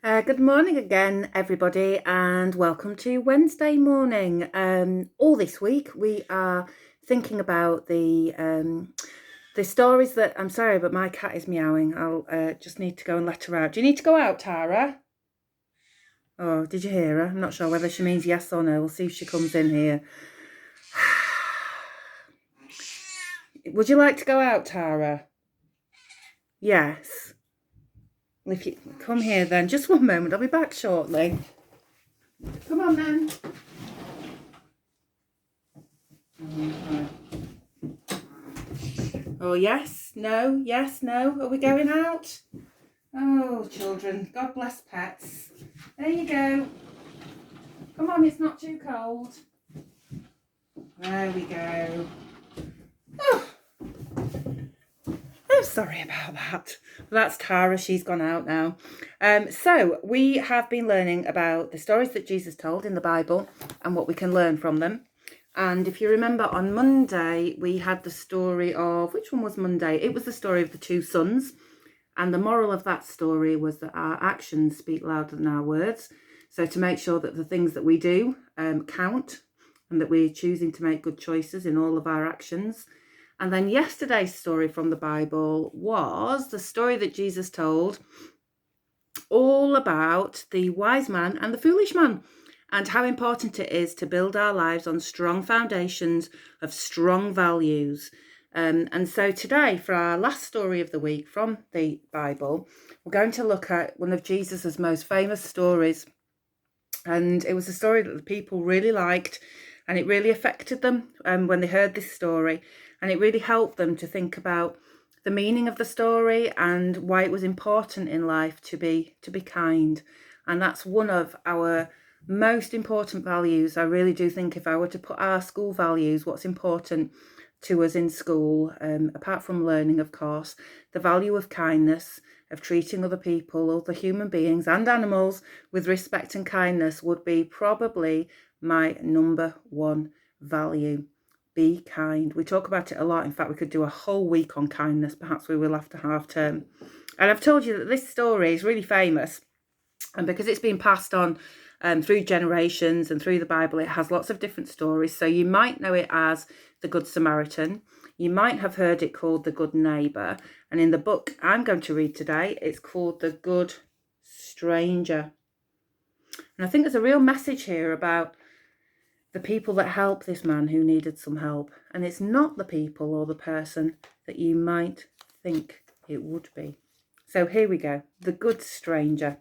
Good morning again, everybody, and welcome to Wednesday morning. All this week we are thinking about the stories that. I'm sorry, but my cat is meowing. I'll just need to go and let her out. Do you need to go out, Tara? Oh, did you hear her? I'm not sure whether she means yes or no. We'll see if she comes in here. Would you like to go out, Tara? Yes. If you come here, then just one moment. I'll be back shortly. Come on, then. Oh, yes, no, yes, no. Are we going out? Oh, children, God bless pets. There you go. Come on, it's not too cold. There we go. Oh, I'm sorry about that. That's Tara. She's gone out now. So we have been learning about the stories that Jesus told in the Bible and what we can learn from them. And if you remember, on Monday, we had the story of, which one was Monday? It was the story of the two sons. And the moral of that story was that our actions speak louder than our words. So to make sure that the things that we do count and that we're choosing to make good choices in all of our actions. And then yesterday's story from the Bible was the story that Jesus told all about the wise man and the foolish man, and how important it is to build our lives on strong foundations of strong values. And so today, for our last story of the week from the Bible, we're going to look at one of Jesus's most famous stories. And it was a story that the people really liked, and it really affected them when they heard this story. And it really helped them to think about the meaning of the story and why it was important in life to be kind. And that's one of our most important values. I really do think if I were to put our school values, what's important to us in school, apart from learning, of course, the value of kindness, of treating other people, other human beings and animals with respect and kindness would be probably my number one value. Be kind. We talk about it a lot. In fact, we could do a whole week on kindness. Perhaps we will after half term. And I've told you that this story is really famous, and because it's been passed on through generations and through the Bible, it has lots of different stories. So you might know it as the Good Samaritan. You might have heard it called the Good Neighbour. And in the book I'm going to read today, it's called the Good Stranger. And I think there's a real message here about the people that help this man who needed some help. And it's not the people or the person that you might think it would be. So here we go. The Good Stranger.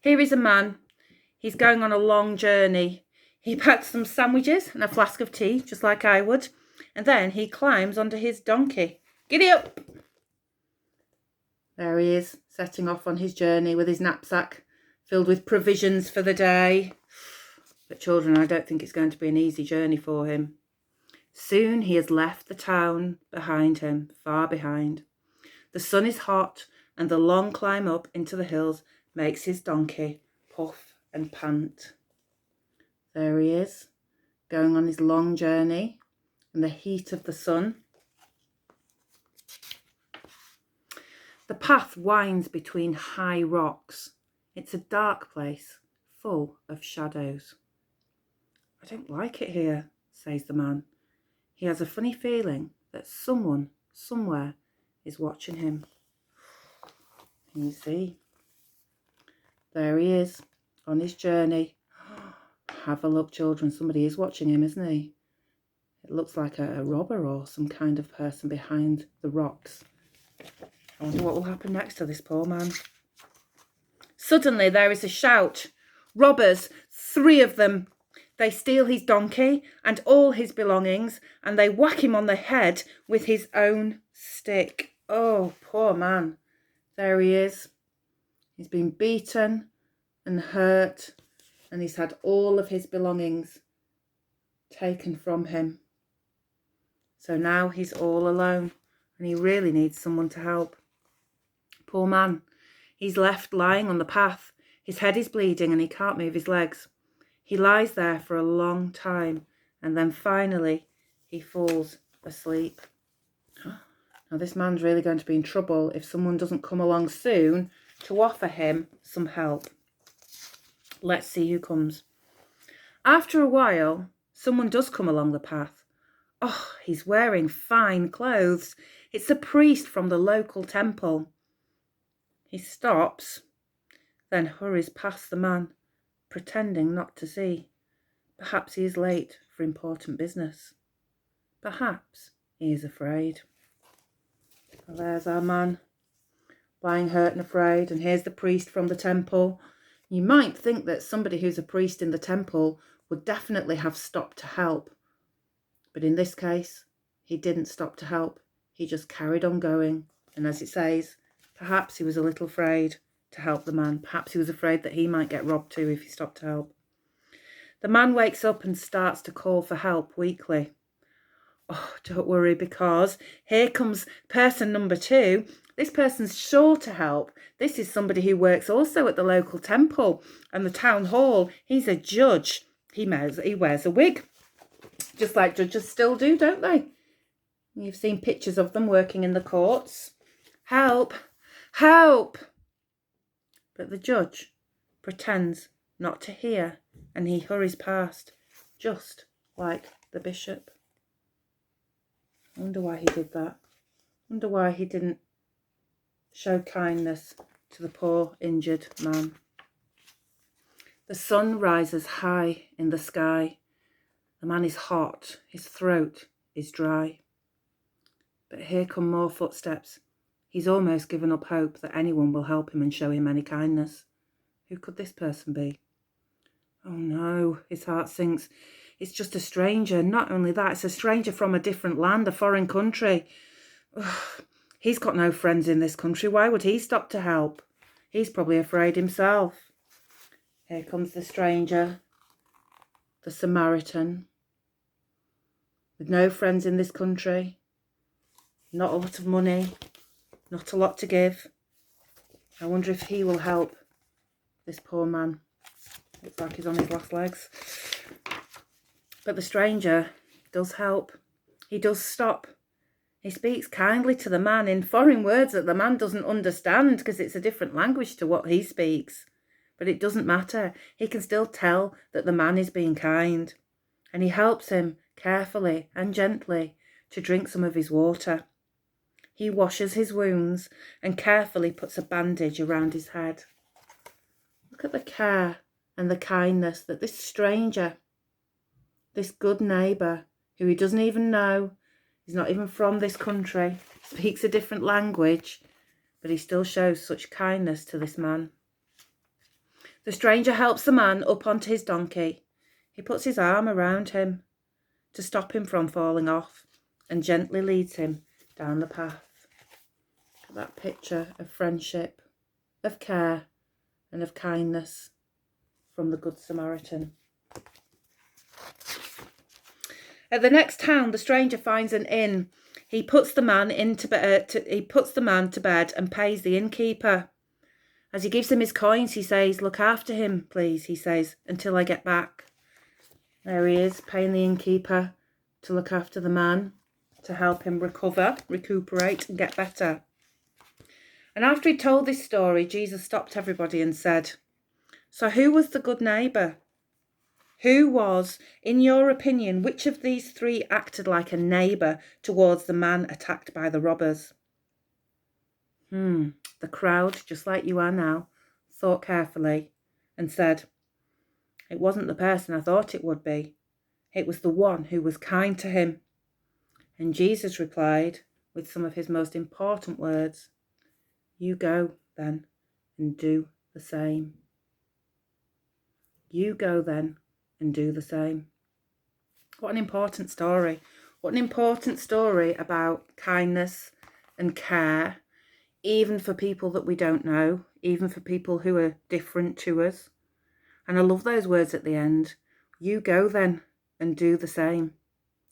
Here is a man. He's going on a long journey. He packs some sandwiches and a flask of tea, just like I would. And then he climbs onto his donkey. Giddy up! There he is, setting off on his journey with his knapsack filled with provisions for the day. But children, I don't think it's going to be an easy journey for him. Soon he has left the town behind him, far behind. The sun is hot, and the long climb up into the hills makes his donkey puff and pant. There he is, going on his long journey in the heat of the sun. The path winds between high rocks. It's a dark place, full of shadows. I don't like it here, says the man. He has a funny feeling that someone, somewhere, is watching him. Can you see? There he is, on his journey. Have a look, children. Somebody is watching him, isn't he? It looks like a robber or some kind of person behind the rocks. I wonder what will happen next to this poor man. Suddenly there is a shout. Robbers, 3 of them. They steal his donkey and all his belongings, and they whack him on the head with his own stick. Oh, poor man. There he is. He's been beaten and hurt, and he's had all of his belongings taken from him. So now he's all alone, and he really needs someone to help. Poor man. He's left lying on the path. His head is bleeding and he can't move his legs. He lies there for a long time, and then finally he falls asleep. Now this man's really going to be in trouble if someone doesn't come along soon to offer him some help. Let's see who comes. After a while, someone does come along the path. Oh, he's wearing fine clothes. It's a priest from the local temple. He stops, then hurries past the man, pretending not to see. Perhaps he is late for important business. Perhaps he is afraid. Well, there's our man, lying hurt and afraid, and here's the priest from the temple. You might think that somebody who's a priest in the temple would definitely have stopped to help. But in this case, he didn't stop to help. He just carried on going. And as it says, perhaps he was a little afraid to help the man. Perhaps he was afraid that he might get robbed too if he stopped to help. The man wakes up and starts to call for help weakly. Oh, don't worry, because here comes person number 2. This person's sure to help. This is somebody who works also at the local temple and the town hall. He's a judge. He wears a wig, just like judges still do, don't they? You've seen pictures of them working in the courts. Help! Help! But the judge pretends not to hear, and he hurries past, just like the bishop. I wonder why he did that. I wonder why he didn't show kindness to the poor injured man. The sun rises high in the sky. The man is hot. His throat is dry. But here come more footsteps. He's almost given up hope that anyone will help him and show him any kindness. Who could this person be? Oh no, his heart sinks. It's just a stranger. Not only that, it's a stranger from a different land, a foreign country. Ugh, he's got no friends in this country. Why would he stop to help? He's probably afraid himself. Here comes the stranger, the Samaritan, with no friends in this country, not a lot of money, not a lot to give. I wonder if he will help this poor man. Looks like he's on his last legs. But the stranger does help. He does stop. He speaks kindly to the man in foreign words that the man doesn't understand because it's a different language to what he speaks. But it doesn't matter. He can still tell that the man is being kind. And he helps him carefully and gently to drink some of his water. He washes his wounds and carefully puts a bandage around his head. Look at the care and the kindness that this stranger, this good neighbour, who he doesn't even know, he's not even from this country, speaks a different language, but he still shows such kindness to this man. The stranger helps the man up onto his donkey. He puts his arm around him to stop him from falling off and gently leads him down the path. Look at that picture of friendship, of care and of kindness from the Good Samaritan. At the next town, the stranger finds an inn. He puts the man to bed and pays the innkeeper. As he gives him his coins, he says, "Look after him, please," he says, "until I get back." There he is, paying the innkeeper to look after the man, to help him recuperate and get better. And after he told this story, Jesus stopped everybody and said, "So who was the good neighbour? Who was, in your opinion, which of these 3 acted like a neighbour towards the man attacked by the robbers?" The crowd, just like you are now, thought carefully and said, "It wasn't the person I thought it would be. It was the one who was kind to him." And Jesus replied with some of his most important words, "You go then and do the same." You go then and do the same. What an important story. What an important story about kindness and care, even for people that we don't know, even for people who are different to us. And I love those words at the end. You go then and do the same.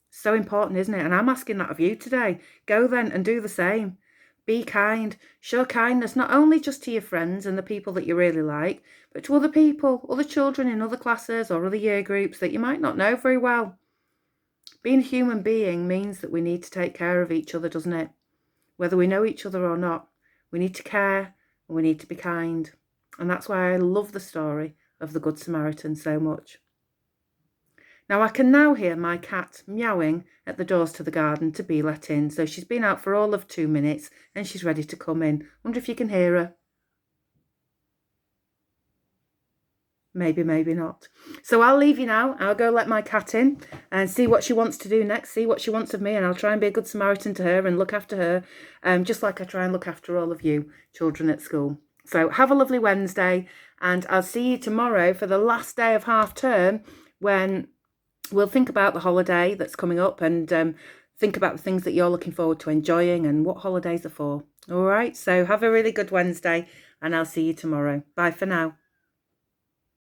So important, isn't it? And I'm asking that of you today. Go then and do the same. Be kind. Show kindness, not only just to your friends and the people that you really like, but to other people, other children in other classes or other year groups that you might not know very well. Being a human being means that we need to take care of each other, doesn't it? Whether we know each other or not, we need to care and we need to be kind. And that's why I love the story of the Good Samaritan so much. Now I can now hear my cat meowing at the doors to the garden to be let in. So she's been out for all of 2 minutes and she's ready to come in. Wonder if you can hear her. Maybe, maybe not. So I'll leave you now. I'll go let my cat in and see what she wants to do next, see what she wants of me, and I'll try and be a good Samaritan to her and look after her, just like I try and look after all of you children at school. So have a lovely Wednesday, and I'll see you tomorrow for the last day of half term, when we'll think about the holiday that's coming up and think about the things that you're looking forward to enjoying and what holidays are for. All right, so have a really good Wednesday, and I'll see you tomorrow. Bye for now.